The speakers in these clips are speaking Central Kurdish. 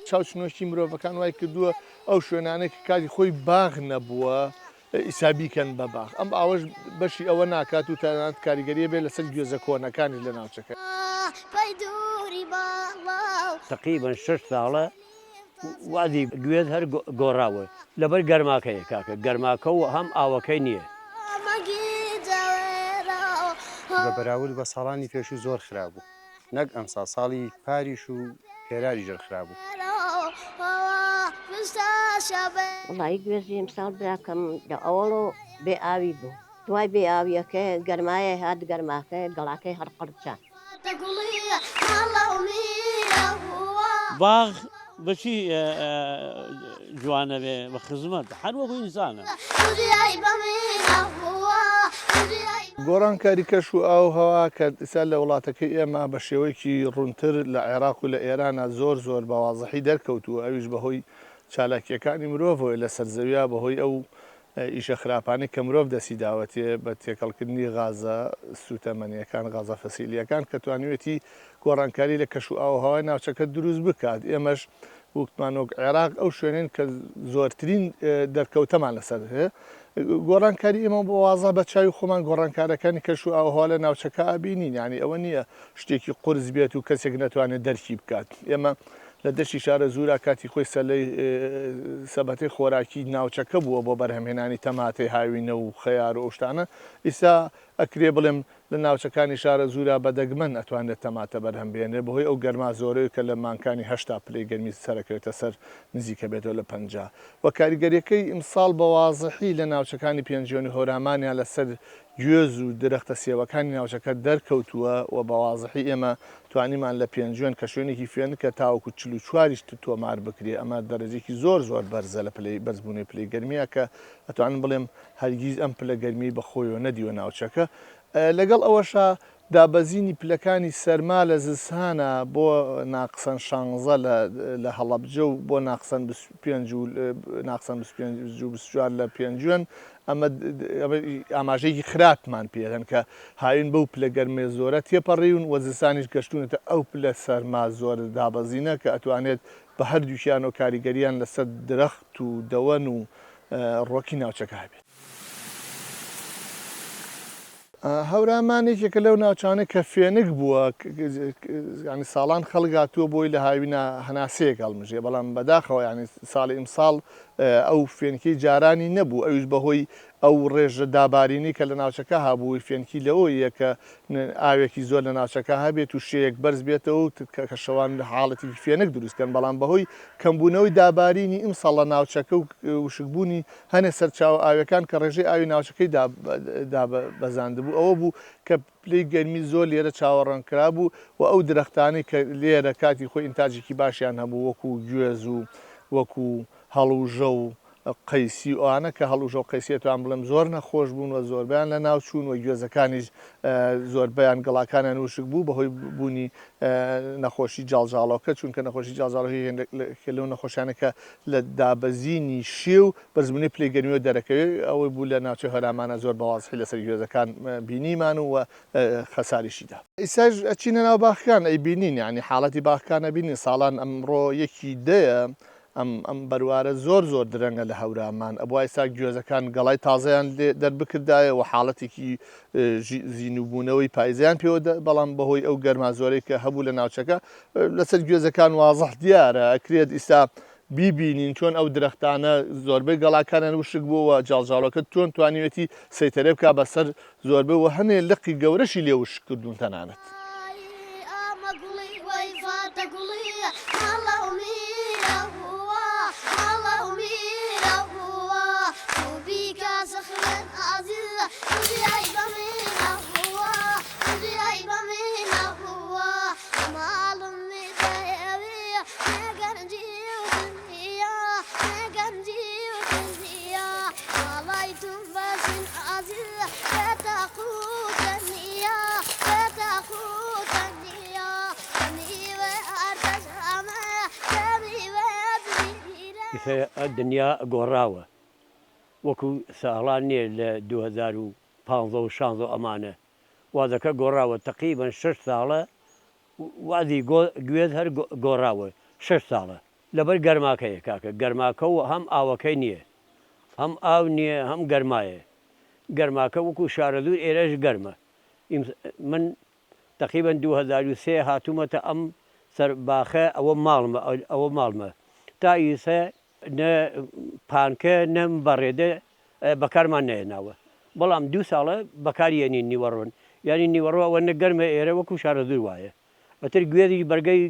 چاوچنۆشی مرۆڤەکان وای کردووە ئەو شوێنانەی کە کاتی خۆی باغ نەبووە ئیسابیکەن بە باغ. ئەم ئاوەش بەشی ئەوە ناکات و تەنانەت کاریگەریە بێت لەسەر گوێزە کۆنەکانی لە ناوچەکە. تقریبا 6 ساڵە وادی گوێز هەر گۆڕاوە لەبەر گەرماکەیە کاکە گەرماکە و هەم ئاوەکەی نییە. بە بەراورد بە ساڵانی پێشوو زۆر خراببوو نەک ئەمسا ساڵی پاریش و پێراری ژەر خراببوو. وڵی گوێزی ئەمساڵ براکەم لە ئەوڵۆ بێ ئاوی بوو دوای بێ ئاویەکە گەرمایە هات گەرماکە گەڵاکەی هەرقڕچە. باغ بەچی جوانە بێ بە خزمەت هەر وەکو ئینسانە. گۆڕانکاری کەش و ئاو هەوا کە ئستا لە وڵاتەکەی ئێمە بە شێوەیەکی ڕوونتر لە عێراق و لە ئێرانە زۆر بەوازەحی دەرکەوتووە ئەویش بەهۆی چالاکیەکانی مرۆڤەوەی لە سەرزەویە بەهۆی ئەو ئیشە خراپانەی کە مرۆڤ دەستی داوەتێ بە تێکەڵکردنی غازە سوتەمەنیەکان غازە فەسیلیەکان کە توانیوێتی گۆڕانکاری لە کەش و ئاوهەوای ناوچەکە دروست بکات. ئێمەش وەکتمانۆک عێراق ئەو شوێنین کە زۆرترین دەرکەوتەمان لەسەر هەیە. گۆڕانکاری ئێمە بۆ وازە بە چاوی خۆمان گۆڕانکارەکانی کەش و ئاوهەوا لە ناوچەکە ئابینین یعنی ئەوە نییە شتێکی قورس بێت و کەسێک نەتوانێت دەرکی بکات. ئێمە لە دەشتی شارە زورا کاتی خۆی سەلەی سەبەتەی خۆراکی ناوچەکە بووە بۆ بەرهەمهێنانی تەماتەی هاوینە و خەیار و ئەوشتانە ئیستا ئەکرێ بڵێم لە ناوچەکانی شارە زورا بەدەگمەن ئەتوانێت تەماتە بەرهەمبێنێ بەهۆی ئەو گەرما زۆرەی کە لە مانکانی هەشتا پلەی گەرمی سەرەکەوێتە سەر نزیکە بێتەوە لە 50. وە کاریگەریەکەی ئیمساڵ بە وازەحی لە ناوچەکانی پێنجۆنی هۆرامانیان لەسەر گوێز و درەختە سێوەکانی ناوچەکە دەرکەوتووە و بە وازەحی ئێمە توانیمان لە پێنجوێن کە شوێنێکی فێن کە تاوەکو 44 تۆمار بکرێ ئەمە دەرەجێکی زۆر بەرزە لە پلەی بەرزبوونی پلەی گەرمیە کە ئەتوانم بڵێم هەرگیز ئەم پلە گەرمی بەخۆیەوە نەدیوە ناوچەکە. لەگەڵ ئەوەشە دابەزینی پلەکانی سەرما لە زستانە بۆ ناقسەن 16 لە هەڵەبجە و بۆ ناقسەن 25 لە پێنجوێن ئەمە ئاماژەیەکی خراپمان پێدەن کە هاوین بەو پلە گەرمێ زۆرە تێپەڕیون وە زستانیش گەشتونێتە ئەو پلە سەرما زۆر دابەزینە کە ئەتوانێت بە هەردووشیان و کاریگەریان لەسەر درەخت و دەوەن و ڕۆکی ناوچەکە هەبێت. هەورامانێکێکە لەو ناوچانە کە فێنک بووە ینی ساڵان خەڵگاتووە بۆی لە هاوینە هەناسەیەک هەڵمژێ بەڵام بەداخەوە ینی ساڵی ئیمساڵ ئەو فێنکی جارانی نەبوو ئەویش بەهۆی ئەو ڕێژە دابارینی کە لە ناوچەکە هابووی فێنکی لەوەیە کە ئاوێکی زۆر لە ناوچەکە هەبێت و شەیەک بەرز بێتەوە کە شەوان لە حاڵەتی فێنک دروستکەن بەڵام بەهۆی کەمبوونەوەی دابارینی ئیمساڵ لە ناوچەکە و وشکبوونی هەنێ سەرچاو ئاوەکان کە ڕێژەی ئاوی ناوچەکەی بەزاندبوو ئەوە بوو کە پلەی گەرمی زۆر لێرە چاوەڕەنکرا بوو و ئەو درەختانەی کە لێرە کاتی خۆی ئینتاجێکی باشیان هەبوو وەکو گوێز و وەکو هەڵوژە و قەیسی ئەوانە کە هەڵوژە و قەیسیەتوان بڵێم زۆر نەخۆش بوون و زۆربیان لە ناوچوون و گوێزەکانیش زۆربیان گەڵاکانیان وشک بوو بەهۆی بوونی نەخۆشی جاڵجاڵەکە چونکە نەخۆشی جاڵجاڵەکە لەو نەخۆشیانەکە لە دابەزینی شێ و بەرزبوونی پلەی گەرمیەوە دەرەکەوێت ئەوەی بوو لە ناوچەی هەرامانە زۆر بەوازحی لەسەر گوێزەکان بینیمان و خەساریشیدا. ئیساش ئەچینە ناو باخەکان ئەی بینین یعنی حاڵەتی باخەکانە بینی ساڵان ئەمڕۆ یەکی دەیە ئەم بەروارە زۆر درەنگە لە هەورامان ئەبوو ئایسا گوێزەکان گەڵای تازەیان دەربکردایە و حاڵەتێکی زیینوبوونەوەی پایزیان پێوە بەڵام بەهۆی ئەو گەرما زۆرەی کە هەبوو لە ناوچەکە لەسەر گوێزەکان وازەح دیارە ئەکرێت ئیستا بیبینین چۆن ئەو درەختانە زۆربەی گەڵاکانیان وشک بووەوە جاڵجاڵەکە چۆن توانیوێتی سەیتەرێ بکا بەسەر زۆربەی و هەنێ لقی گەورەشی لێ وشک کردوون تەنانەت. دنیا گۆڕاوە وەکو ساڵان نییە لە 2015 ئەمانە وازەکە گۆڕاوە تقریبان 6 ساڵە وازی گوێز هەر گۆڕاوە 6 ساڵە لەبەر گەرماکەیە کاکە گەرماکە و هەم ئاوەکەی نییە هەم ئاو نییە هەم گەرمایە گەرماکە وەکو شارە دوور ئێرەش گەرمە من تقریبا 2003 هاتوومەتە ئەم سەرباخە ئەوە ماڵمە تا ئیسە نە پانکە نەم بەڕێدە بەکارمان نەهێناوە بەڵام 2 ساڵە بەکارێنی نیوەڕۆن ینی نیوەڕۆ ئەوە نە گەرمە ئێرە وەکو شارە دوور وایە ئەتر گوێری بەرگەی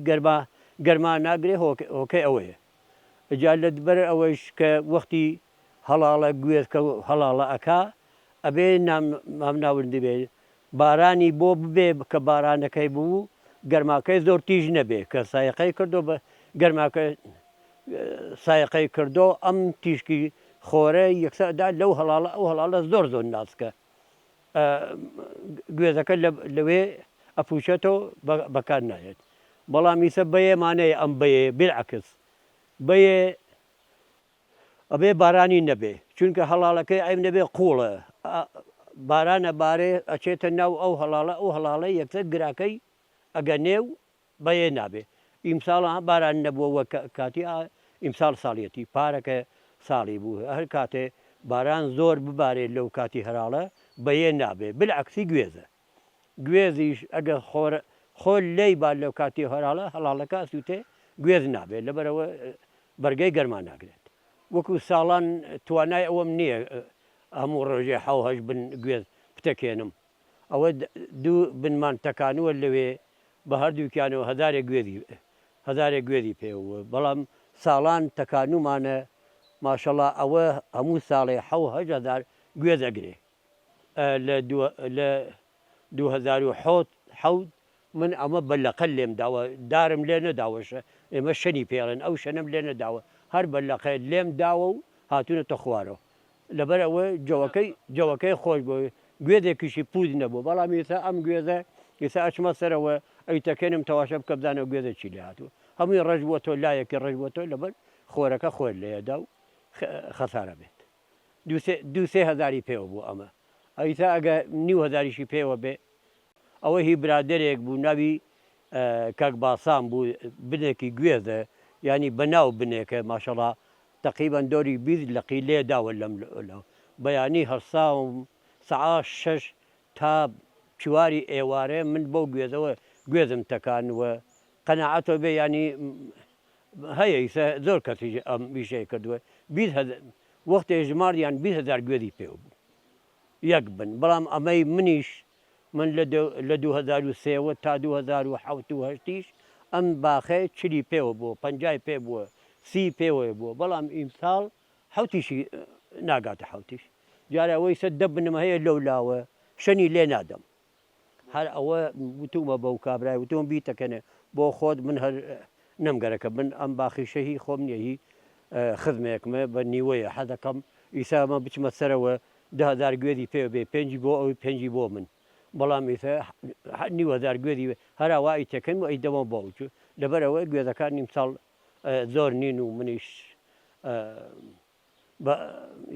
گەرما ناگرێ هۆکەی ئەوەیە ئەجا لە بەر ئەوەش کە وەختی هەڵاڵە گوێزکە هەڵاڵە ئەکا ئەبێ ناون دەبێت بارانی بۆ ببێ کە بارانەکەی بوو گەرماکەی زۆر تیژ نەبێ کە سایقەی کردو بە گەرماکە سایقەی کردو ئەم تیشکی خۆرە یەکسەدا لەو هەڵاڵە ئەو هەڵاڵە زۆر ناسکە گوێزەکە لەوێ ئەپوشێتەوە بەکار نایێت بەڵام ئیسە بەیەمانەیە ئەم بەیە بالعکس بەیە ئەبێ بارانی نەبێ چونکە هەڵاڵەکەی ئەم نەبێ قوڵە بارانە بارێ ئەچێتە ناو ئەو هەڵاڵە یەکسەر گراکەی ئەگە نێو بەیە نابێ ئیمساڵە باران نەبووە کاتی ئیمساڵ ساڵیەتی پارەکە ساڵی بوو هەر کاتێ باران زۆر ببارێت لەو کاتی هەراڵە بەیە نابێ بالعکسی گوێزە گوێزیش ئەگە خۆل لێی با لەو کاتی هەراڵە هەڵاڵەکە سووتێ گوێز نابێت لەبەرەوە بەرگەی گەرمان ناگرێت وەکو ساڵان توانای ئەوەم نییە هەموو ڕۆژێ حەوهەش بن گوێز بتەکێنم ئەوە دوو بنمان تەکانووە لەوێ بە هەردووکیانەوە هەزارێک گوێزی پێوە بەڵام ساڵان تەکانومانە ماشەڵا ئەوە هەموو ساڵێ 7 گوێز ئەگرێ لە 2007 من ئەمە بەلەقەل لێم داوە دارم لێ نەداوەشە ئێمە شەنی پێڵێن ئەو شەنم لێ نەداوە هەر بەلەقەت لێم داوە و هاتوونەتە خوارەوە لەبەر ئەوە جەوەکەی خۆش بۆ گوێدێکیشی پوز نەبوو بەڵام ئێستا ئەم گوێزە ئێستا ئەچمە سەرەوە ئەیتەکەنم تەواشە بکە بزانە گوێزە چی لێ هاتووە هەمووی ڕژ بووە تۆ لایەکی ڕژ بووە تۆ لەبەر خۆرەکە خۆر لێدا و خەسارە بێت 2-3 هەزاری پێوە بوو ئەمە ئەیتا ئەگە 9,000شی پێوە بێ ئەوە هی برادێک بوو ناوی کاک باسان بوو بنێکی گوێزە ینی بەناو بنێکە ماشەڵا تقریبا دۆری 20 لەقی لێداوە لەم بەیانی هەرساوم سعا 6 تا چواری ئێوارێ من بەو گوێزەوە گوێزم تەکانوە قەنەعەتەوە بێ ینی هەیە ئیسە زۆر کەسی ئەم بیشەی کردووە وەختێ ژماریان 20,000 گوێزی پێوە بوو یەک بن بەڵام ئەمەی منیش من لە 2003 تا 2007 ئەم باخە چلی پێوە بووە 50 پێ بووە 30 پێوە بووە بەڵام ئیمساڵ حوتیشی ناگاتە حوتیش جارە ئەوەی سە دە بنمە هەیە لەو لاوە شەنی لێ نادەم هەر ئەوە وتومە بەو کابرای وتۆم بیتەکەنێ بۆ خۆت من هەر نەمگەرەکە بن ئەم باخیشەهی خۆم نیەهی خزمێکمە بە نیوەیە حەدەکەم ئیسامە بچمە سەرەوە 10,000 گوێدی پێ بێ 5 بۆ ئەوی 5 بۆ من بەڵام ئیسە 9,000 گوێدی هەراوای تەکەن و ئەی دەمە بۆ وچوو لەبەرەوەی گوێزەکان نیمساڵ زۆر نین و منیش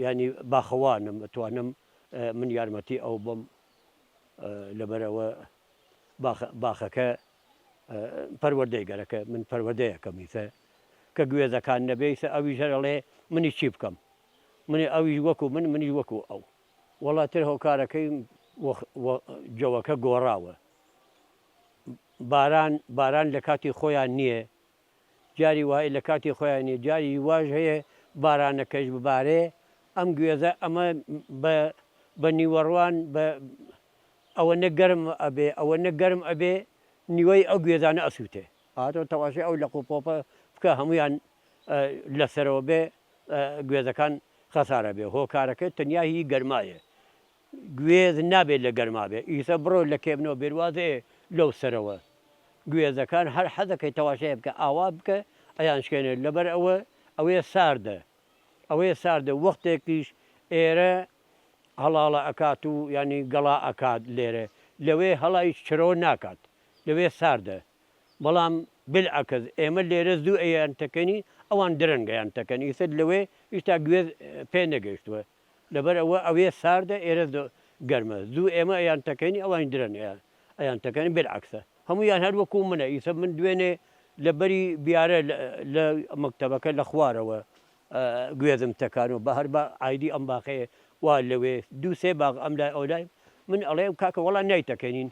ینی باخەوانم ئەتوانم من یارمەتی ئەو بم لەبەرەوە باخەکە پەروەردەی گەرەکە من پەروەردەیەکەم ئیسە کە گوێزەکان نەبێیسە ئەوی ژەرەڵێ منی چی بکەم منی ئەویش وەکو منیش وەکو ئەو وڵاتر هۆکارەکەی جەوەکە گۆڕاوە باران لە کاتی خۆیان نییە جاری وای لە کاتی خۆیان نیە جاری واژ هەیە بارانەکەش ببارێ ئەم گوێزە ئەمە بە نیوەڕوان ئەوە نەگەرم ئەبێ نیوەی ئەو گوێزانە ئەسووتێ هاتۆ تەواشی ئەو لە قوپۆپە بکە هەمویان لەسەرەوە بێ گوێزەکان خەسارە بێ هۆکارەکە تەنیا هی گەرمایە گوێز نابێت لە گەرما بێ ئیسە بڕۆ لە کێبنەوە بێوازەیە لەو سەرەوە گوێزەکان هەر حەزەکەی تەواشەیە بکە ئاوا بکە ئەیان شکێنێت لەبەر ئەوەیە ساردە وەختێکیش ئێرە هەڵاڵە ئەکات و ینی گەڵا ئەکات لێرە لەوێ هەڵای چرۆ ناکات لەوێ ساردە بەڵام بالعکس ئێمە لێرە زوو ئەیان تەکەنی ئەوان درەنگەیان تەکەن ئیسە لەوێ ئیشتا گوێز پێ نەگەیشتووە لەبەر ئەوە ئەوێ ساردە ئێرە گەرمە زوو ئێمە ئەیانتەکەنی ئەوان درەن ئەیانتەکەنی بێعکسە هەموویان هەر وەکو منە ئیسە من دوێنێ لە بەری بیارە لە مەکتەبەکە لە خوارەوە گوێزم تەکان و بە هەر بە ئایدی ئەم باخەیە وا لەوێ دوو سێ باغ ئەم لای ئەو لای من ئەڵێم کاکە وەڵا نایتەکەنین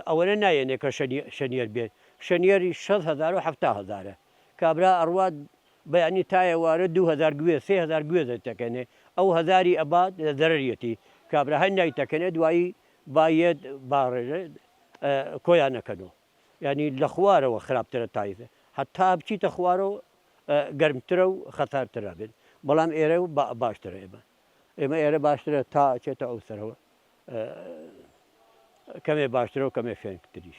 ئەوەنە نایەنێ کە شەنیەر بێت شەنیەری 6,000 و 7,000 کابرا ئەڕوات بەیانی تایە وارە 2,000 گوێ 3,000 گوێ دەتەکەنێ ئەو هەزاری ئەبات دەرەریەتی کابرا هەر نایتەکەنێ دوایی باەت باڕێ کۆیان نەکەنەوە ینی لە خوارەوە خراپترە تایزە حتا بچیتە خوارەوە گەرمترە و خەتارترا بێت بەڵام ئێرە و باشترە ئێمە ئێرە باشترە تا چێتە ئەو سەرەوە کەمێ باشترە و کەمێ فێنتریش.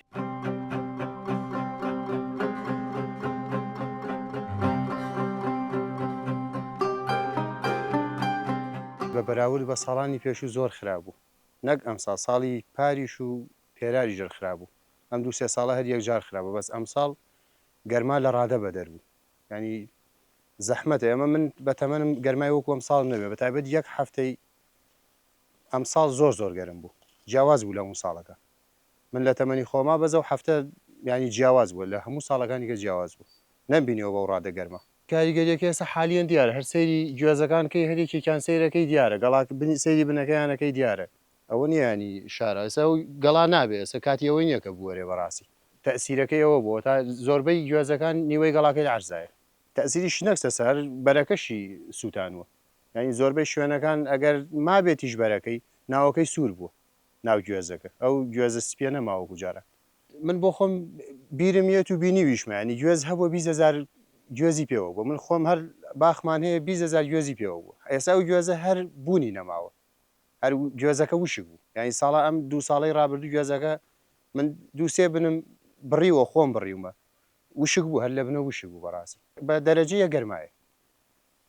بە بەراورد بە ساڵانی پێشوو زۆر خراببوو نەک ئەمساڵ ساڵی پاریش و پێراری ژەر خراببوو ئەم دوو سێ ساڵە هەر یەکجار خراپە بەس ئەمساڵ گەرما لە ڕادە بەدەربوو ینی زەحمەتە ئێمە من بە تەمەنم گەرمای وەکو ئەمساڵ نەبێ بە تایبەت یەک هەفتەی ئەمساڵ زۆر گەرم بوو جیاواز بوو لە هەموو ساڵەکە من لە تەمەنی خۆما بەزە و هەفتە ینی جیاواز بووە لە هەموو ساڵەکانی کە جیاواز بوو نەمبینیەوە بەو ڕادە گەرمە کاریگەریەکە ئێستا حالیان دیارە هەر سەیری گوێزەکانکەی هەرێکێکیان سەیرەکەی دیارە گەڵاک سەیری بنەکەیانەکەی دیارە ئەوە نیانی شارە ئێستا گەڵا نابێت ئێستا کاتی ئەوەی نییە کە بووەرێ بەڕاستی تەسیرەکەی ئەوە بووە تا زۆربەی گوێزەکان نیوەی گەڵاکەی عەرزایە تەسیری شنەکسە سەر بەرەکەشی سووتانوە ینی زۆربەی شوێنەکان ئەگەر مابێتیش بەرەکەی ناوەکەی سوور بووە ناو گوێزەکە ئەو گوێزە سپیە نەماوەکو جارە من بۆ خۆم بیرم یەت و بینی ویشمانی گوێز هەبووە 20,000 گوێزی پێوە بوو من خۆم هەر باخمان هەیە 20,000 گوێزی پێوە بوو ئێستا و گوێزە هەر بوونی نەماوە هەر گوێزەکە وشک بوو یعنی ساڵە ئەم دوو ساڵی ڕابردوو گوێزەکە من دوو سێ بنم بڕیوە خۆم بڕیومە وشک بوو هەر لە بنە وشک بوو بەڕاستی بە دەرەجەیە گەرمایە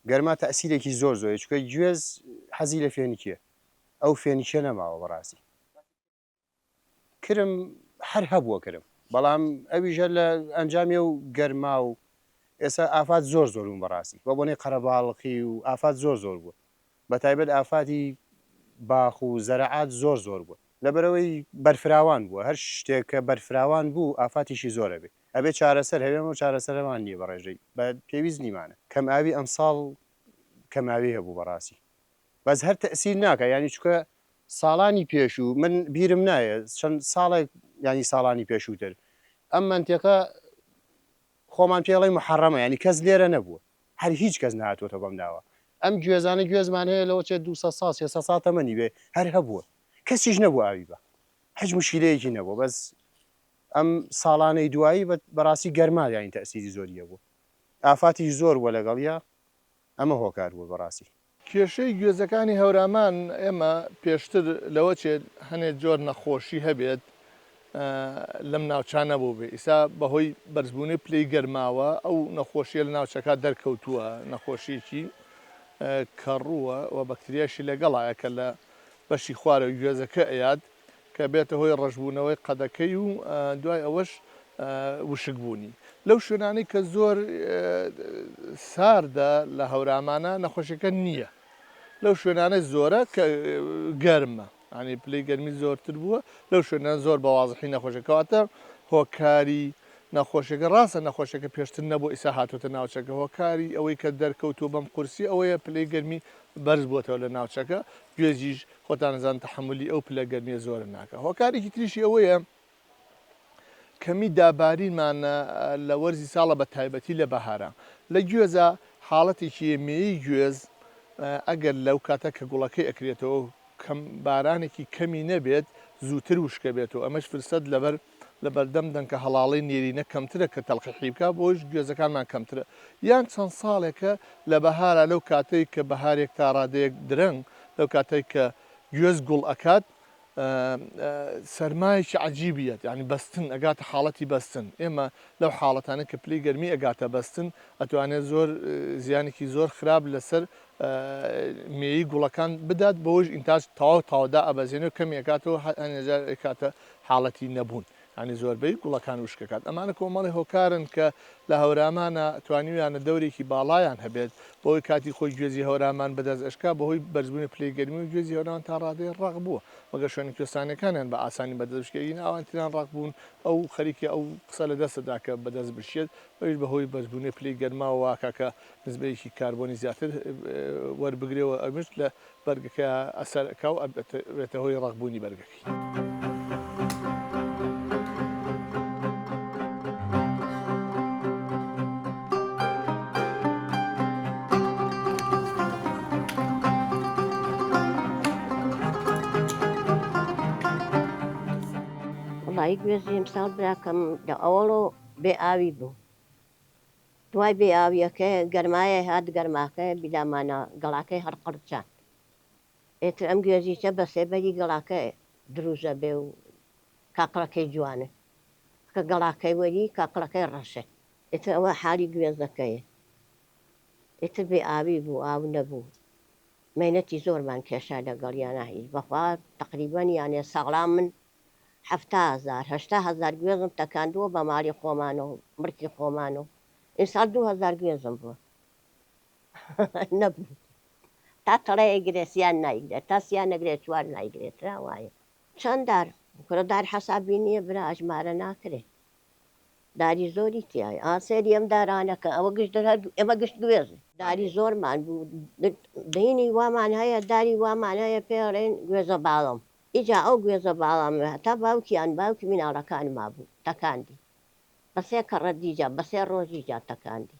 گەرما تەسیرێکی زۆر چکە گوێز حەزی لە فێنکیە ئەو فێنکیە نەماوە بەڕاستی کرم هەر هەبووە کرم بەڵام ئەویژە لە ئەنجامی و گەرما و ئێستا ئافات زۆر بوون بەڕاستی بە بۆنەی قەرەباڵقی و ئافات زۆر بووە بە تایبەت ئافاتی باخ و زەرەعات زۆر بووە لەبەرەوەی بەرفراوان بووە هەر شتێک کە بەرفراوان بوو ئافاتیشی زۆرە بێت ئەبێ چارەسەر هەبێمەوە چارەسەرەوان نییە بەڕێژەی بە پێویست نیمانە کەم ئاوی ئەمساڵ کەماوی هەبوو بەڕاستی بەس هەر تەسیر ناکە ینی چکە ساڵانی پێشوو من بیرم نایە چەند ساڵێک ینی ساڵانی پێشووتر ئەم منتێقە خۆمان پێڵی محەڕەمە ینی کەس لێرە نەبووە هەر هیچ کەس نهاتوۆتە بەم داوە ئەم گوێزانە گوێزمان هەیە لەوە چێت 200 ساڵ 300 ساڵ تەمەنی بێ هەر هەبووە کەسیش نەبوو ئاوی بە هیچ مشکلەیەکی نەبووە بەس ئەم ساڵانەی دوایی بەڕاستی گەرما ینی تەسیری زۆریە بوو ئافاتی زۆر وە لەگەڵیا ئەمە هۆکار بوو بەڕاستی کێشەی گوێزەکانی هەورامان ئێمە پێشتر لەوە چێت هەنێک جۆر نەخۆشی هەبێت لەم ناوچانە بوو بێ ئیسا بەهۆی بەرزبوونی پلەی گەرماوە ئەو نەخۆشیە لە ناوچەکە دەرکەوتووە نەخۆشیێکی کەڕووە و بەکتریاشی لەگەڵایە کە لە بەشی خوارە گوێزەکە ئەیاد کە بێتە هۆی ڕەشبوونەوەی قەدەکەی و دوای ئەوەش وشک بوونی لەو شوێنانی کە زۆر ساردە لە هەورامانە نەخۆشیەکە نییە لەو شوێنانە زۆرە کە گەرمە ینی پلەی گەرمی زۆرتر بووە لەو شوێنان زۆر بەوازحی نەخۆشەکەواتە هۆکاری نەخۆشیەکە ڕاستە نەخۆشیەکە پێشتر نەبوو ئیسا هاتوتە ناوچەکە هۆکاری ئەوەی کە دەرکەوتووە بەم قورسی ئەوەیە پلەی گەرمی بەرز بووەتەوە لە ناوچەکە گوێزیش خۆتان نەزان تەحملی ئەو پلە گەرمیە زۆر ناکە هۆکارێکی تریشی ئەوەیە کەمی دابارینمانە لە وەرزی ساڵە بە تایبەتی لە بەهارە لە گوێزە حاڵەتێکی مێی گوێز ئەگەر لەو کاتە کە گوڵەکەی ئەکرێتەوە کەم بارانێکی کەمی نەبێت زووتر وشکە بێتەوە ئەمەش فرسەت لە بەردەم دەنکە هەڵاڵی نێرینە کەمترە کە تەڵقیحی بکە بۆش گوێزەکانمان کەمترە یان چەند ساڵێکە لە بەهارە لەو کاتەی کە بەهارێک تا ڕادەیەک درەنگ لەو کاتێک کە گوێز گوڵ ئەکات سەرمایەکی عەجیبیەت ینی بەستن ئەگاتە حاڵەتی بەستن ئێمە لەو حاڵەتانە کە پلەی گەرمی ئەگاتە بەستن ئەتوانێت زۆر زیانێکی زۆر خراپ لەسەر مێیی گوڵەکان بدات بەوەش ئینتاج تاوادا ئەبەزێنێت کەمی ئەکاتەوە هەنێجار ئەکاتە حاڵەتی نەبوون ینی زۆربەی گوڵەکان وشکەکات ئەمانە کۆمەڵی هۆکارن کە لە هەورامانە توانیویانە دەورێکی باڵایان هەبێت بۆی کاتی خۆی گوێزی هەورامان بەدەست ئەشکا بەهۆی بەرزبوونی پلەی گەرمی و گوێزی هەوران تا ڕادەیە ڕق بووە مەگە شوێنی کوێستانەکانیان بە ئاسانی بەدەستشکێین ئەوانتیان ڕق بوون ئەو خەریکی ئەو قسە لە دەستەدا کە بەدەست بشێت بەش بەهۆی بەرزبوونی پلەی گەرماوە واکە کە نزبەیەکی کاربۆنی زیاتر وەربگرێەوە ئەمشت لە بەرگەکە ئەسەرکە و ئەبێتە هۆی ڕقبوونی بەرگەکەی. وڵی گوێزی ئەمساڵ براکەم لە ئەوڵۆ بێ ئاوی بوو. دوای بێ ئاویەکە گەرمایە هات گەرماکە بیلامانە گەڵاکەی هەرقڕچان. ئێتر ئەم گوێزیچە بە سێبەری گەڵاکە دروژە بێ و کاقڵەکەی جوانە کە گەڵاکەی وەری کاقڵەکەی ڕەشە. ئێتر ئەوە حالی گوێزەکەیە. ئێتر بێ ئاوی بوو ئاو نەبوو. مەینەتی زۆرمان کێشا لەگەڵیانە هیچ بەخوا تقریبەن یانێ ساڵام من 7,000 گوێزم تەکاندووە بە ماڵی خۆمانەوە مرکی خۆمانەوە. ئینساڵ 2,000 گوێزم بووە نەبوو تا تەڵەیە گرێسیان نایگرێت تا سییان نەگرێت چوار نایگرێت وایە چەند دار کوردار حەسابی نییە برا ئەژمارە ناکرێت داری زۆری تایە ئاسێری ئەم دارانەکە ئەوە گشت ئێمە گشت گوێز داری زۆرمان بوو دینی وامان هەیە داری وامان هەیە پێڵێن گوێزە باڵم ئیجا ئەو گوێزە باڵام هەتا باوکیان باوکی مناڵەکان ما بوو تەکاندی بەسێ کەڕەدیجا بەسێ ڕۆژیجا تەکاندی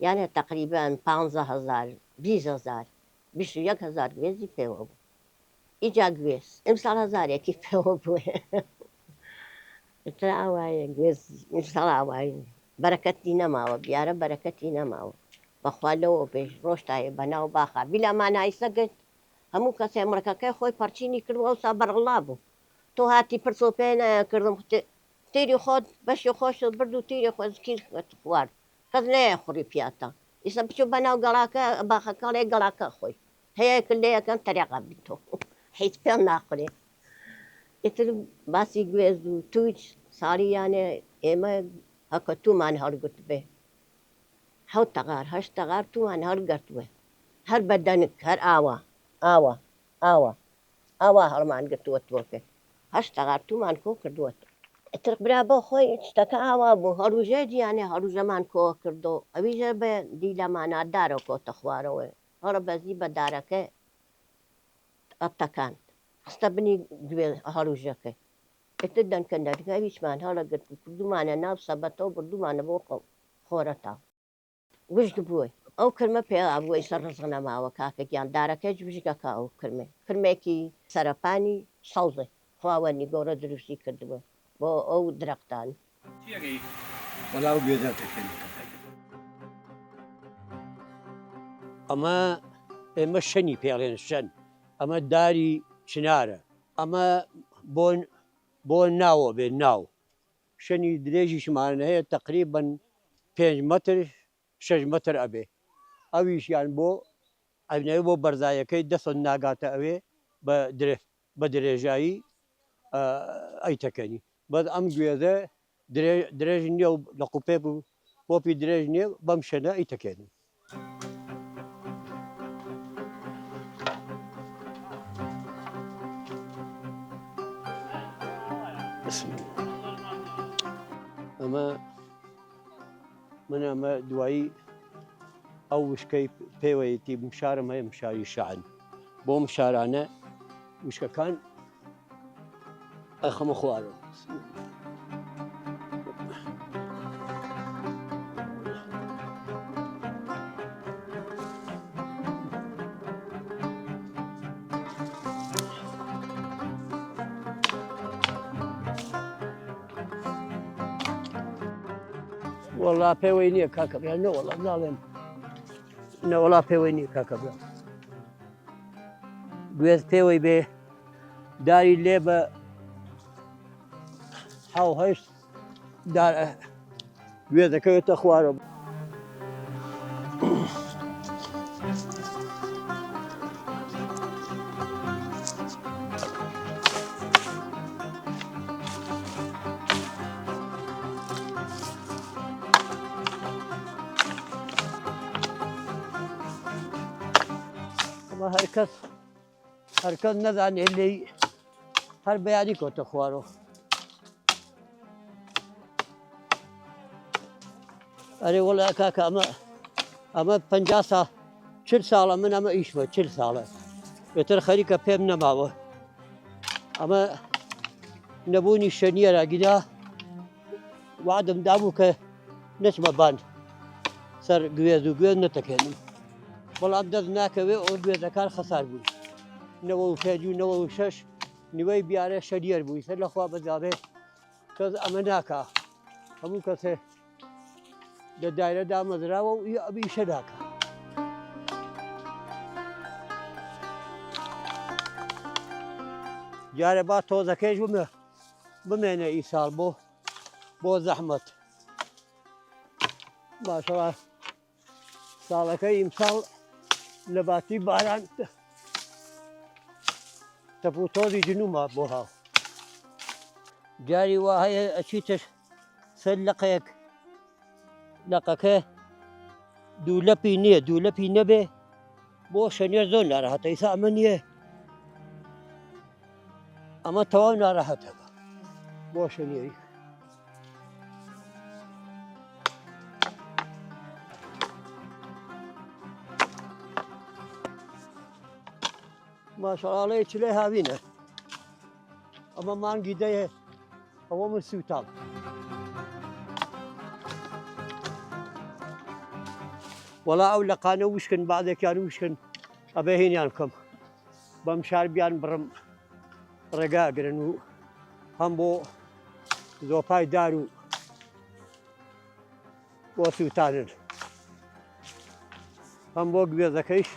یانە تقریبان 15,000 20,000 21,000 گوێزی پێوە بوو ئیجا گوێز ئەمساڵ هەزارێکی پێوە بووە ئاوایە گوێز ئیمساڵ ئاوایی بەرەکەتی نەماوە بیارە بەرەکەتی نەماوە بەخوا لەوە پێش ڕۆشتایە بەناو باخا بیلامانایسە گەت هەموو کەسێ مڕەکەکەی خۆی پەرچینی کردوە ئەوسا بەرڵا بوو تۆ هاتی پرسۆ پێ نەکردم تیری خۆت بەشی خۆشت برد و تیری خۆزکیر خوارد کەس نەیە خوڕی پیاتە ئیسە بچوو بەناو گەڵاکە باخەکەڵێ گەڵاکە خۆی هەیە کلەیەکەم تەریقا بیتۆ هیچ پێ ناخورێ ئیتر باسی گوێز و توچ ساڵیانێ ئێمە هەکە تومان هەڵگرت بێ 7 تەغار 8 تەغار تومان هەڵگرتووە هەر بەدەنک هەر ئاوا هەڵمان گرتووە تۆکە 8 تەغار تومان کۆ کردووە ئیتر برا بۆ خۆی شتەکە ئاوا بوو هەروژێ جیانێ هەروژەمان کۆ کردو ئەویژە بە دیلەمانە دارە کۆتە خوارەوە هەڵە بەزی بە دارەکە ئەتەکان خستە بنی گوێ هەڵوژەکە ئێتر دەنکە نەرگەویشمان هەڵەگرت و کردومانە ناو سەبەتەوە بردومانە بۆ خۆرەتاو وشک بووە ئەو کرمە پێڵا بووە ئیسە ڕزق نەماوە کاکەگیان دارەکەی وژگەکە ئەو کرمێکی سەرەپانی سەوزە خواوەنی گۆڕە دروستی کردووە بۆ ئەو درەختان بەڵاو گوێداتەکەن ئەمە ئێمە شەنی پێڵێن شەن ئەمە داری چنارە ئەمە بۆ ناوە بێ ناو شەنی درێژیشمان هەیە تقریبن 5 متر 6 متر ئەبێ ئەویشیان بۆ ئەبنەوە بۆ بەرزایەکەی دەسەن ناگاتە ئەوێ بە درێژایی ئەیتەکەنی بەس ئەم گوێزە درێژ نییە و لە قوپێ بوو پۆپی درێژ نییە بەم شەنە ئەیتەکەنی ئەمە من ئەمە دوایی ئەو وشکەی پێوەیەتی مشارم هەیە مشاری شعن بۆ مشارانە وشکەکان ئەخەمە خوارەوە وەڵا پێوەی نییە کاکە بێ نەوەڵا ناڵێن نەوەڵا پێوەی نییە کاکە بێ گوێز پێوەی بێ داری لێ بە 7 گوێزەکەوێتە خوارەوە هەرکەس نەزانێت لێی هەر بەیانی کۆتە خوارەوە. ئەرێ وەڵا کاکە ئەمە 50 ساڵ 40 ساڵە من ئەمە ئیشمە 40 ساڵە بێتر خەریکە پێم نەماوە. ئەمە نەبوونی شەنیە راگیدا وعدم دابوو کە نەچمە بان سەر گوێز و گوێز نەتەکێنم، بەڵام دەست ناکەوێ ئەو گوێزەکان خەسار بووی 95 و 96 نیوەی بیارە شەنیەر بووی سەر لەخوا بەزابێ کەس ئەمە ناکا هەموو کەسێ لە دایرەدا مەزراوە و ئەبی ئیشە ناکە. جارێ با تۆزەکەیش بمێنە ئیساڵ بۆ زەحمەت. ماشەڵا ساڵەکەی ئیمساڵ لە باتی باران تەپ و تۆزی جنوومە بۆ هاو. جاری وا هەیە ئەچیتە سەر لەقەیەک لەقەکە دوولەپی نییە دوولەپی نەبێ بۆ شەنێر زۆر ناڕەهەتە ئیسا ئەمە نییە ئەمە تەواو ناڕەهەتە بۆ شەنێری. ماشەڵاڵەیە چلێ هاوینە ئەمە مانگی دەیە ئەوە من سوتاڵ. وەڵا ئەو لەقانە وشکن بعضێکیان وشکن ئەبێ هێنیان بکەم بەم شار بیان بڕم ڕێگاگرن و هەم بۆ زۆپای دار و بۆ سووتانن هەم بۆ گوێزەکەیش.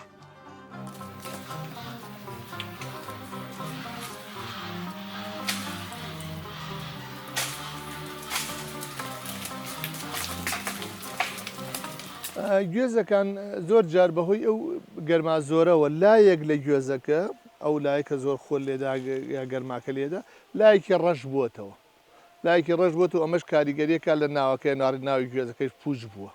گوێزەکان زۆر جار بەهۆی ئەو گەرما زۆرەوە لایەک لە گوێزەکە ئەو لای کە زۆر خۆل لێدا یا گەرماکە لێدا لایەکی ڕەش بووەتەوە لایەکی ڕەش بووەوە ئەمەش کاریگەریەکە لە ناوەکەی ناوی گوێزەکەی پوش بووە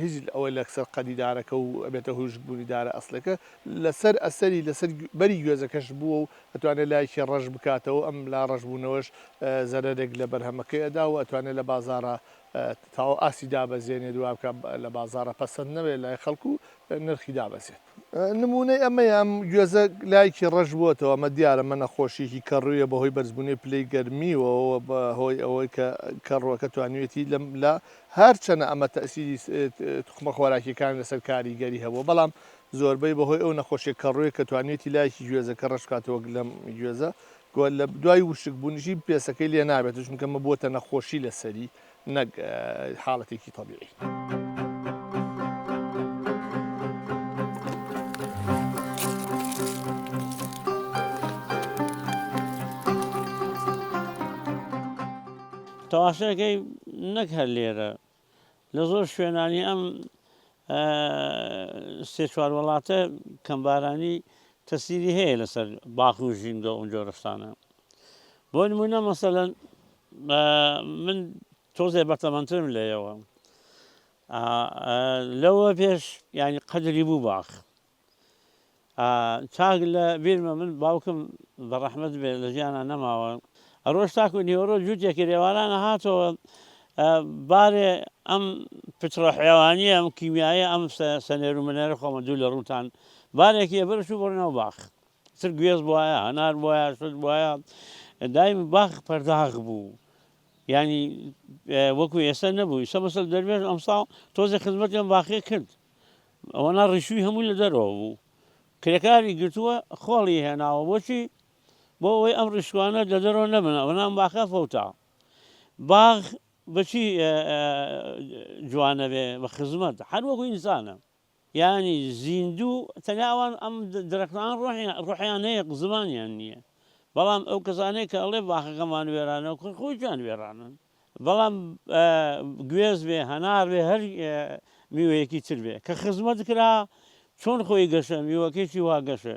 هیچ ئەوەی لەسەر قەدیدارەکە و ئەبێتە هوش بوونیدارە ئەسلەکە لەسەر ئەسەری لەسەر بەری گوێزەکەش بووە و ئەتوانێت لایەکی ڕەش بکاتەوە ئەم لا ڕەشبوونەوەش زەرەرێک لە بەرهەمەکەی ئەدا و ئەتوانێت لە بازارە تاو ئاسی دابەزێنێ دووا بکە لە بازارە پەسەند نەوێت لای خەڵکو نرخی دابەزێت. نمونەی ئەمەیە ئەم گوێزە لایەکی ڕەش بووەتەوە ئەمە دیارە مە نەخۆشیێکی کەڕوویە بەهۆی بەرزبوونی پلەی گەرمیوەوە بەهۆی ئەوەی کە کەڕووەکە توانوێتی لە هەرچەنە ئەمە تەسیری توخمە خۆراکیەکان لەسەر کاریگەری هەبووە بەڵام زۆربەی بەهۆی ئەو نەخۆشیە کەڕوویە کە توانێتی لایەکی گوێزەکە ڕەش کاتەوە لەم گوێزە لە دوای وشک بوونیشی پێسەکەی لێ نابێت چونکە مە بۆتە نەخۆشی لەسەری نەک حاڵەتێکی تەبیعی. تەواشەکەی نەک هەر لێرە لە زۆر شوێنانی ئەم سێ چوار وڵاتە کەمبارانی تەسیری هەیە لەسەر باخ و ژینگە و جۆرەشتانە. بۆ نمونە مەسەلەن من تۆزێ بەتەمەنترم لێیەوە لەوە پێش ینی قەدری بوو باخ چاک لە بیرمە من باوکم بەڕەحمەت بێ لە ژیانە نەماوە ئەڕۆژ تاکو نیوەڕۆ جووتێکی ڕێوارانە هاتەوە بارێ ئەم پچڕە حیوانیە ئەم کیمیایە ئەم سەنێر و منێرە خۆمە دوو لە ڕووتان بارێکی ئەبرش و بڕنەوە باخ تر گوێز بواە هەنار بواە شت بواە دایم باخ پەرداغ بوو ینی وەکو ئێستا نەبووی سە مەسەل دەربێت ئەمساڵ تۆزی خزمەتیان باخی کرد ئەوەنا ڕیشووی هەمووی لە دەرەوە بوو کرێکاری گرتووە خۆڵی هێناوە بۆچی بۆ ئەوەی ئەم ڕیشوانە لە دەرەوە نەبنە ئەوەنام باخە فەوتا باغ بەچی جوانە بێ بە خزمەت هەر وەکو ئینسانە ینی زیندوو تەنیاوان ئەم درەختان ڕۆحیان هەیە زمانیان نییە بەڵام ئەو کەسانەی کە ئەڵێ باخەکەمان وێرانە خۆیان وێرانن بەڵام گوێز بێ هەنار بێ هەر میوەیەکی تر بێ کە خزمەت کرا چۆن خۆی گەشە میوەکەیکی وا گەشە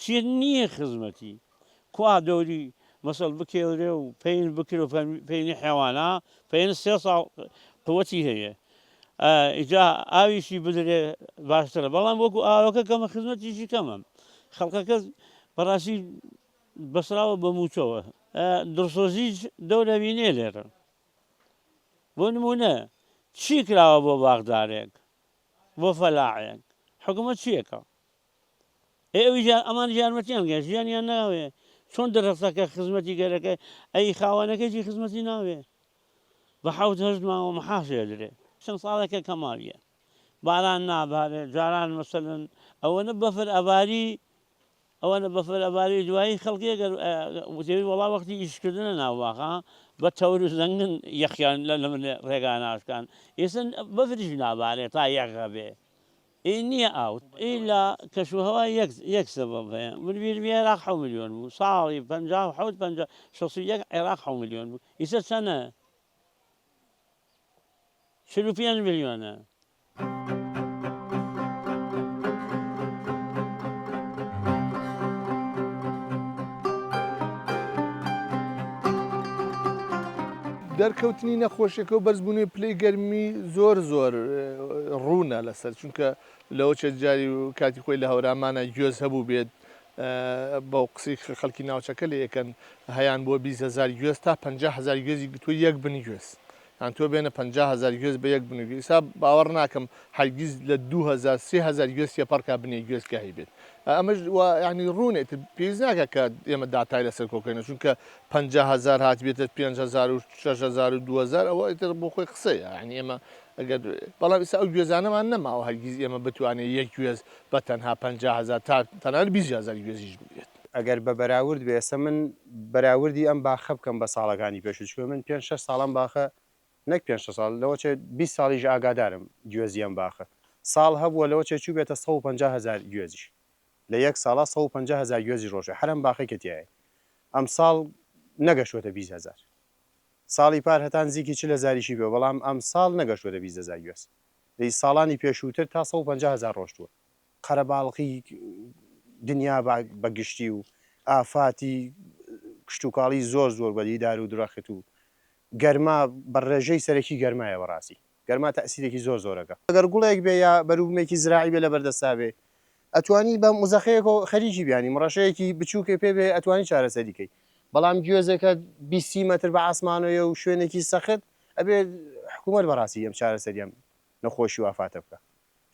چیە نییە خزمەتی کوا دەوری مەسەڵ بکێڵرێ و پێین بکرێ و پێینی حیوانە پێین 3 ساڵ قوەتی هەیە ئیجا ئاویشی بدرێ باشترە بەڵام وەکو ئاوەکە کەمە خزمەتیشی کەمە خەڵکەکە بەڕاستی بەسراوە بە موچەوە دڵسۆزیش دەورەبینێ لێرە بۆ نمونە چی کراوە بۆ باغدارێک بۆ فەلاحێک حکوومەت چیەکە ئەوی ئەمان یارمەتیان گەشت ژیانیان ناوێ چۆن دەرەختەکە خزمەتی گەرەکە ئەی خاوانەکەیی خزمەتی ناوێ بە حەوت هەشت ماوە مەحاسێ درێ چەند ساڵێکە کەماویە باران نابارێت جاران مەسەلەن ئەوەنە بەفر ئەباری ئەوەنە بەفر ئەباری دوایی خەڵکی وتێوی وەڵا وەختی ئیشکردنە ناوواخە بە تەور و زەنگن یەخیان لە من ڕێگا ناشکان ئێستا بەفریش نابارێت تا یەخە بێ نییە ئاوت ئیلا کەشوهەوا یەک سەبەب هەیە بیر عێراق 7 ملیۆن بوو ساڵی 1960 عێراق 7 ملیۆن بوو ئیستا چەنە 45 ملیۆنە دەرکەوتنی نەخۆشیەکە و بەرزبوونی پلەی گەرمی زۆر ڕوونە لەسەر چونکە لەوە چێت جاری و کاتی خۆی لە هەورامانە گوێز هەبوو بێت بەو قسەی خەڵکی ناوچەکە لە یەکەن هەیان بۆ 20,000 گوێز تا 50,000 گوێزی گتووە یەک بنی گوێز یان تۆ بێنە 50,000 گوێز بە یەک بنی گوێز ئێستا باوەڕ ناکەم هەرگیز لە 2,000 3,000 گوێز سێپەڕکا بنی گوێزگاهی بێت ئەمەش ینی ڕوونێت پێویست ناکە کە ئێمە داتای لەسەر کۆکەینە چونکە 50,000 هات بێتە 5,000 و 6,000 و 2,000 ئەوە ئیتر بۆ خۆی قسەیە ینی ئێمە ئەگەر بەڵام ئێستا ئەو گوێزانەمان نەماوە هەرگیز ئێمە بتوانێت یەک گوێز بە تەنها 50,000 تا تەنانەت 20,000 گوێزیش بێت ئەگەر بە بەراورد بێسە من بەراوردی ئەم باخە بکەم بە ساڵەکانی پێشوچوە من 5-6 ساڵم باخە نەک 5 ساڵ لەوە چێ 20 ساڵیش ئاگادارم گوێزیان باخە ساڵ هەبووە لەوە چێ چوو بێتە 150,000 گوێزیش لە یەک ساڵا 150,000 گوێزی ڕۆژە هەرم باخی کەتیایە ئەم ساڵ نەگەشتوەتە 20,000 ساڵی پار هەتان زیکی چ لە زاریشی بێ بەڵام ئەم ساڵ نەگەشتوەتە 20,000 گوێز لەی ساڵانی پێشووتر تا 150,000 ڕۆشتووە قەرەباڵقی دنیا بەگشتی و ئافاتی کشتتوکاڵی زۆر بەدیدار و درەخت و گەرما بەڕێژەی سەرەکی گەرمایە بەڕاستی گەرما تەسیرێکی زۆرەکە ئەگەر گوڵێک بێ یا بەرومێکی زراعی بێ لە بەردەستا بێ ئەتوانی بە مزەخەیەک و خەریکی بیانی مڕەشەیەکی بچووکێ پێ بێ ئەتوانی چارەسەریکەی بەڵام گوێزەکە 20 مەتر بە ئاسمانەوە و شوێنێکی سەخت ئەبێ حکوومەت بەڕاستی ئەم چارەسەریان نەخۆشی و ئافاتە بکە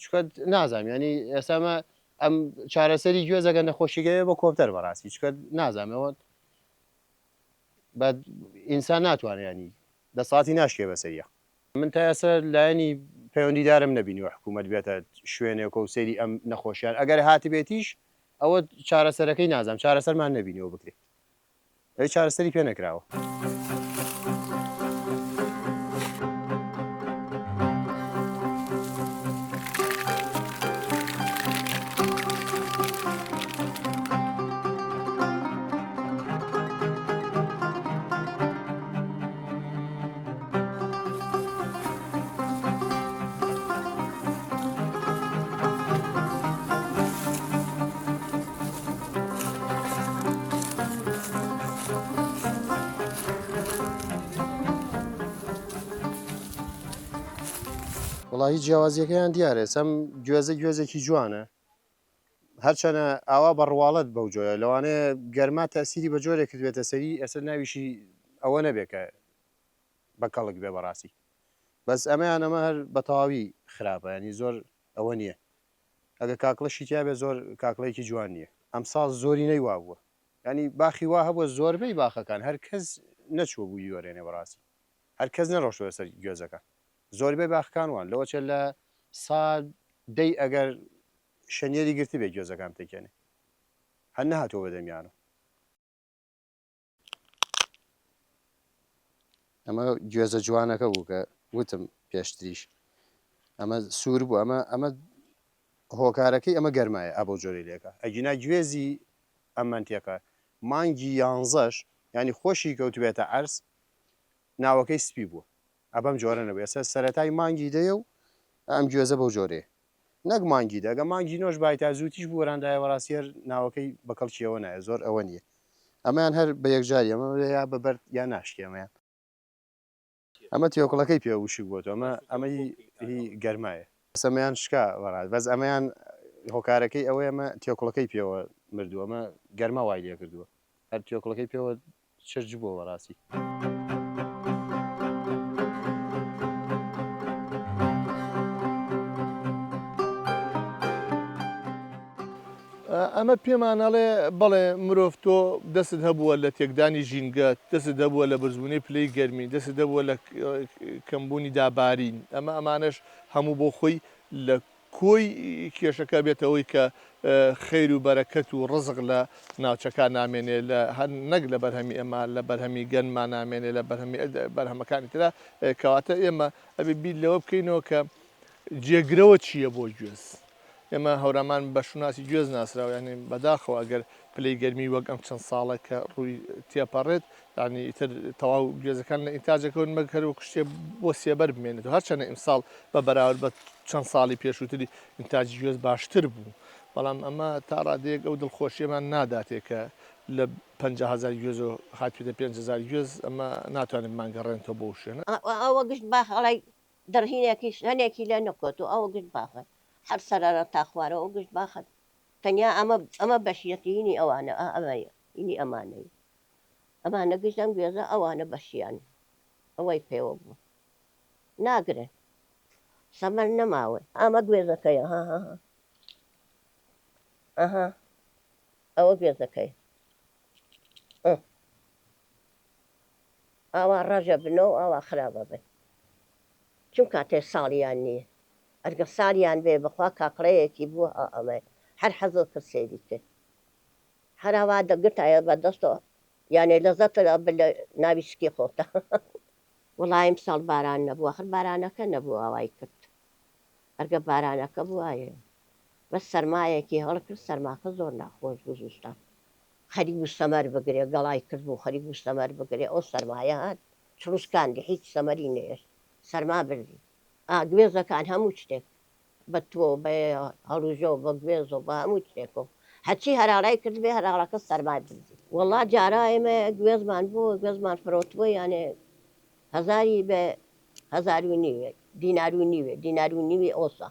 چکە نازانام ینی ئێسامە ئەم چارەسەری گوێزەکە نەخۆشیگەیە بۆ کۆپتەر بەڕاستی چکە نازانەوە بە ئینسان ناتوانێت ینی دەسەڵاتی ناشکێ بەسەریە من تا ئێستا لایەنی پەیوەندیدارم نەبینیوە حکوومەت بێتە شوێنێک و سەیری ئەم نەخۆشیان ئەگەر هاتی بێتیش ئەوە چارەسەرەکەی نازانم چارەسەرمان نەبینیەوە بکرێت ئەوی چارەسەری پێ نەکراوە وڵی جیاوازیەکەیان دیارە ئەم گوێزێکی جوانە هەرچەنە ئاوا بەڕواڵەت بەو جۆیە لەوانەیە گەرما تەسیری بە جۆرێک کردوێتە سەری ئەسەر ناویشی ئەوە نەبێکە بە کەڵک بێ بەڕاستی بەس ئەمەیان ئەمە هەر بە تەواوی خراپە ینی زۆر ئەوە نییە ئەگە کاکڵەشی تیا بێ زۆر کاکڵەیەکی جوان نییە ئەم ساڵ زۆری نەیوا بووە ینی باخی وا هەبووە زۆربەی باخەکان هەر کەس نەچوە بووی وەرێنێ بەڕاستی هەر کەس نەڕۆشتوە سەر گوێزەکە زۆربەی باخەکان وان لەوە چێت لە سا دەی ئەگەر شەنیێری گرتی بێ گوێزەکان تێکێنێ هەر نەهاتۆ بەدەمیانە ئەمە گوێزە جوانەکە بوو کە وتم پێشتریش ئەمە سوور بوو ئەمە هۆکارەکەی ئەمە گەرمایە ئابۆ جۆری لێکە ئەگینا گوێزی ئەم منتیەکە مانگی 11ش ینی خۆشی کەوتوێتە عەرز ناوەکەی سپی بووە ئەبەم جۆرە نەبێ ئێستا سەرەتای مانگی دەیە و ئەم گوێزە بەو جۆرێ نەک مانگی دەگە مانگی نۆش بایتا زووتیش بوو ڕاندایە وەڕاستیەر ناوەکەی بەکەڵکیەوە نایە زۆر ئەوە نییە ئەمەیان هەر بە یەکجاری ئەمە یا بەبەر یا ناشکی ئەمەیان ئەمە تێوکڵەکەی پێوشی بووە ئەمەی هی گەرمایە سەمەیان شکا وەڕات بەس ئەمەیان هۆکارەکەی ئەوەیە ئەمە تێکۆڵەکەی پێوە مردووە ئەمە گەرما وای لێ کردووە هەر تێکۆڵەکەی پێوە چرج بووە ڕاستی ئەمە پێمانەڵێ بەڵێ مرۆڤ تۆ دەست هەبووە لە تێکدانی ژینگەت دەست هەبووە لە بەرزبوونی پلەی گەرمی دەست هەبووە لە کەمبوونی دابارین ئەمانش هەموو بۆ خۆی لە کۆی کێشەکە بێتەوەی کە خەیر و بەرەکەت و ڕزق لە ناوچەکان نامێنێ لە هەر نەک لە بەرهەمی ئەمە لە بەرهەمی گەنمان نامێنێ لە بەرهەمەکانی ترا کەواتە ئێمە ئەبێ بیر لەوە بکەینەوە کە جێگرەوە چییە بۆ گوێز ئێمە هەورامان بە شوناسی گوێز ناسراوە یعنی بەداخەوە ئەگەر پلەی گەرمی وەک ئەم چەند ساڵە کە ڕووی تێپەڕێت ینی ئیتر تەواو گوێزەکان لە ئینتاجەکەون مەگەرەوە کشتێ بۆ سێبەر بمێنێت هەرچەنە ئیمساڵ بە بەراورد بە چەند ساڵی پێشووتری ئینتاجی گوێز باشتر بوو بەڵام ئەمە تا ڕادەیەک ئەو دڵخۆشیەمان ناداتێت کە لە 500,000 گوێز و هاتوێتە 500,000 گوێز ئەمە ناتوانێت ماگەڕێنەوە بۆ شوێنە ئەوە گشت باخەڵی دەرهینێکیش هەنێکی لە نەکۆت و ئەوە گشت باخە هەر سەرانە تاخوارەوە ئەو گشت باخەت تەنیا ئەمە بەشیەتینی ئەوانە ئەمەیە ئینی ئەمانەی ئەمانە گشت ئەم گوێزە ئەوانە بەشیان ئەوەی پێوە بوو ناگرێت سەمەر نەماوە ئەمە گوێزەکەیە ئەها ئەوە گوێزەکەی ئاوا ڕەژە بنەوە ئاوا خراپە بێت چون کاتێ ساڵیان نییە ئەرگە ساڵیان بێ بخوا کاکڕەیەکی بووە ئەمە هەر حەزڵ کرد سێری کرد هەراوا دەگرتایە بە دەستەوە یانێ لەزەتە لە ناوی شکی خۆتە وڵایم ساڵ باران نەبووە هەر بارانەکە نەبوو ئاوای کرد ئەرگە بارانەکە بووایە بەس سەرمایەکی هەڵ کرد سەرماکە زۆر ناخۆش بوو زستان خەریک و سەمەر بگرێ گەڵای کرد بوو خەریک و سەمەر بگرێ ئەو سەرمایە هات چڕوسکاندی هیچ سەمەری نێش سەرما بردی گوێزەکان هەموو شتێک بە تۆ بە هەڵوژۆ بە گوێز و بە هەموو شتێکەوە هەچی هەراڵای کرد بێ هەراڵەکە سەرمای بردی وەڵا جارا ئێمە گوێزمان بوو گوێزمان فرۆتووە یانێ هەزاری بە 1,500 دینار و نیوێ دینار و نیوی ئۆسا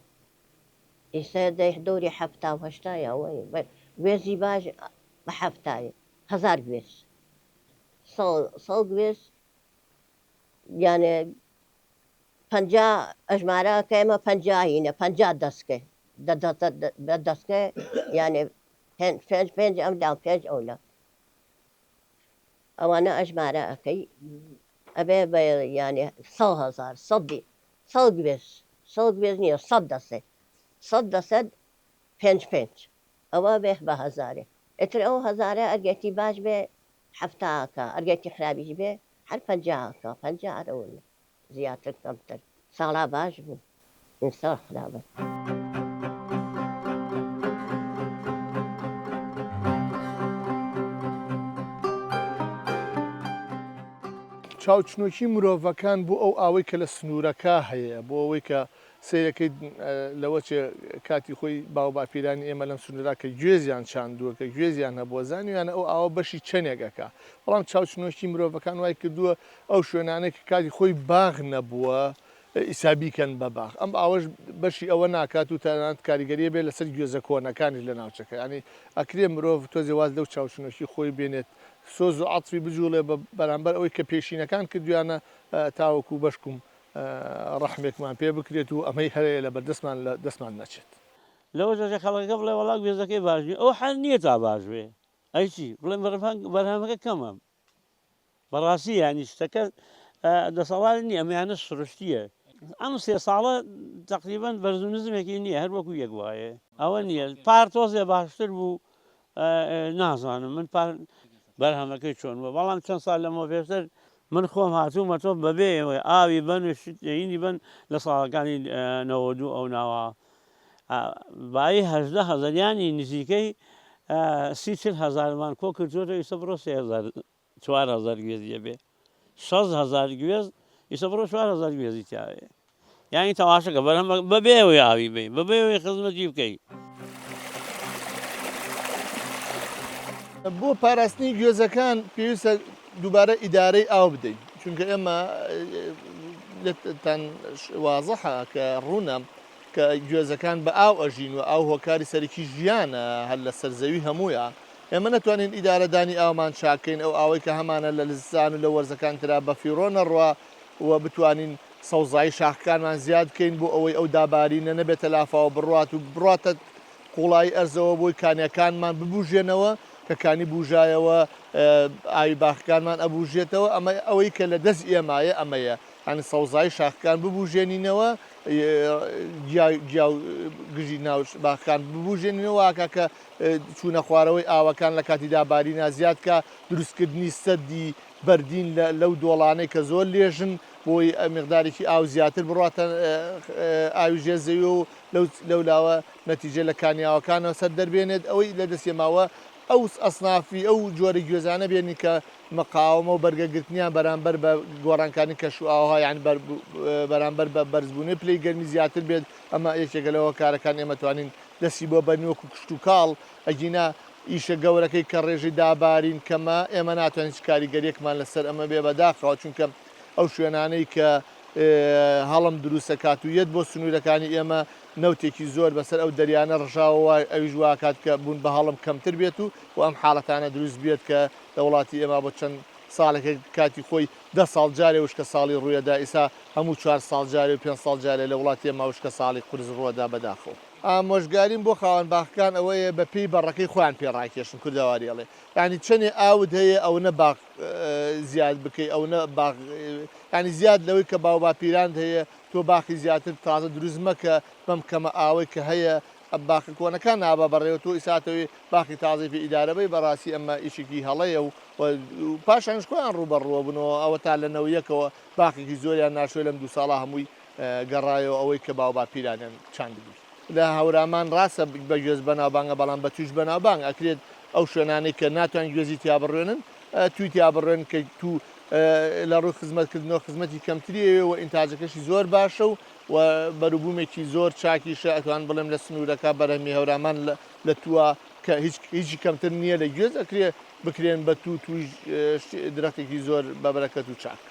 ئێستا دەوری 70-80 ئەوەی گوێزی باش بە 70 1000 گوێز 100 گوێز یانێ 50 ئەژمارەکە ئێمە 50 هینە 50 دەستکە دەستکە یانێ 5 ئەمدا 5 ئەولا ئەوانە ئەژمارە ئەەکەی ئەبێ بە یانێ 100,000 100 گوێز 100 گوێز نییە 100 دەسێ 100 دەسەد 5 ئەوە بێ بە هەزارێ ئەتر ئەو هەزارە ئەرگەتی باش بێ هەفتاکە ئەرگەتی خراپیش بێ هەر 50کە 50 ئەوە زیاتر کەمتر ساڵا باش بوو ئینساڵ خراپە چاوچنۆکی مرۆڤەکان بۆ ئەو ئاوەی کە لە سنوورەکە هەیە بۆ ئەوەی کە سیرەکەی لەوە کاتی خۆی باو باپیرانی ئێمە لەم سنوورا کە گوێزیان چاندووە کە گوێزیان هەبووە زانیویانە ئەو ئاوە بەشی چەنێکەکە بەڵام چاوچنۆکی مرۆڤەکان وای کردووە ئەو شوێنانەی کە کاتی خۆی باغ نەبووە ئیسابیکەن بە باغ ئەم ئاوەش بەشی ئەوە ناکات و تەنانەت کاریگەریە بێت لەسەر گوێزە کۆنەکانی لە ناوچەکە ینی ئەکرێ مرۆڤ تۆزێ واز لەو چاوچنۆکی خۆی بێنێت سۆز و عەتفی بجوڵێ بەرامبەر ئەوەی کە پێشینەکان کردویانە تاوەکو بەشکم ڕەحمێکمان پێ بکرێت و ئەمەی هەیە لە بەردەستمان لە دەستمان نەچێت لەوە جەجە خەڵەکە بڵێ وەڵا گوێزەکەی باش بێ ئەو حەل نییە تا باش بێ ئەیچی بڵێ بەرهەمەکە کەمە بەڕاستی ینی شتەکە دەسەڵات نییە ئەمەیانە سروشتیە ئەم 3 ساڵە تقریبان بەرزونزمێکی نییە هەر وەکو یەک وایە ئەوە نییە پارتۆزێ باشتر بوو نازانم من بەرهەمەکەی چۆن بووە بەڵام چەند ساڵ لەمەوە پێشتر من خۆم هاتوومە تۆ بەبێ ئاوی بن هینی بن لە ساڵەکانی 92 ئەو ناوە بای 18,000 نزیکەی 30,000مان کۆ کردوێتە ئیسە بڕۆ 4,000 گوێزیە بێ 6,000 گوێز ئیسە بڕۆ 4,000 گوێزی تاوێ یانی تەواشەکە بەرهەمە بەبێەوەی ئاوی بێ بەبێەوەی خزمەتی بکەی بۆ پاراستنی گوێزەکان پێویستە دووبارە ئیدارەی ئاو بدەین چونکە ئێمە لێتان وازەحە کە ڕوونە کە گوێزەکان بە ئاو ئەژین و ئاو هۆکاری سەرکی ژیانە هەر لە سەرزەوی هەمویە ئێمە نەتوانین ئیدارەدانی ئاومان چاکەین ئەو ئاوەی کە هەمانە لە لزستان و لە وەرزەکان ترا بە فیڕۆ نەڕوا و بتوانین سەوزایی شاخەکانمان زیاد بکەین بۆ ئەوەی ئەو دابارینە نەبێتە لافاوە بڕات و بڕاتە قوڵایی ئەرزەوە بۆی کانیەکانمان ببوژێنەوە کە کانی بژایەوە ئاوی باخەکانمان ئەبوژێتەوە ئەمە ئەوەی کە لە دەست ئێمایە ئەمەیە هەنی سەوزایی شاخەکان ببوژێنینەوە گژی ناو باخەکان ببوژێنینەوە کە چوونە خوارەوەی ئاوەکان لە کاتی دابارینە زیادکە دروستکردنی سەدی بەردین لەو دۆڵانەی کە زۆر لێژن بۆی مقدارێکی ئاو زیاتر بڕاتە ئاوی ژێرزەوی و لەولاوە نەتیجە لە کانیاوەکانەوە سەر دەربێنێت ئەوەی لە دەستێماوە ئەو ئەسنافی ئەو جۆرە گوێزانە بێنی کە مەقاومە و بەرگەگرتنیان بەرامبەر بە گۆڕانکانی کەش و ئاوها یان بەرامبەر بە بەرزبوونی پلەی گەرمی زیاتر بێت ئەمە یەکێکە لەوە کارەکان ئێمە توانین دەستی بۆ بەنیوەکو کشت و کاڵ ئەگینا ئیشە گەورەکەی کە ڕێژەی دابارین کەمە ئێمە ناتوانین کاریگەریەکمان لەسەر ئەمە بێ بەداخەوە چونکە ئەو شوێنانەی کە هەڵم دروستە کات و یەت بۆ سنوورەکانی ئێمە نەوتێکی زۆر بەسەر ئەو دەریانە ڕژاوە ئەویش واکات کە بوون بە هەڵم کەمتر بێت و ئەم حاڵەتانە دروست بێت کە لە وڵاتی ئێمە بۆ چەند ساڵێکە کاتی خۆی 10 ساڵ جارێ وشکە ساڵی ڕوویەدا ئیسا هەموو 4 ساڵ جارێ و 5 ساڵ جارێ لە وڵاتی ئێمە وشکە ساڵی قورس ڕووەدا بەداخەوە. ئامۆژگاریم بۆ خاوەن باخەکان ئەوەیە بە پێی بەڕەکەی خۆیان پێڕاکێشن کوردەواریڵێ ینی چەندێ ئاود هەیە ئەو نە باغ زیاد بکەی ئەو نە باغ ینی زیاد لەوەی کە باو باپیراند هەیە تۆ باخی زیاتر تازە دروست مەکە بەم کەمە ئاوەی کە هەیە باخی کۆنەکان نابە بەڕێوە تۆ ئیساتەوەی باخی تازی پێ ئیدارەبەی بەڕاستی ئەمە ئیشێکی هەڵەیە و پاشانش خۆیان ڕوبەڕوە بنەوە ئەوە تا لە نەوەیەکەوە باخێکی زۆریان ناشوێ لەم 2 ساڵە هەمووی گەڕایەوە ئەوەی کە باو باپیرانیان چاندبی لە هەورامان ڕاستە بە گوێز بەناوبانگە بەڵام بە توش بەناوبانگ ئەکرێت ئەو شوێنانەی کە ناتوان گوێزی تیا بڕێنن توی تیا بڕێن کە تو لە ڕووی خزمەتکردنەوە خزمەتی کەمتریەوە ئینتاجەکەشی زۆر باشە و بەروبوومێکی زۆر چاکیشە ئەتوان بڵێم لە سنوورەکە بەرەمی هەورامان لە تووە کە هیچی کەمتر نییە لە گوێز ئەکرێ بکرێن بە توی درەختێکی زۆر بەبرەکەت و چاک.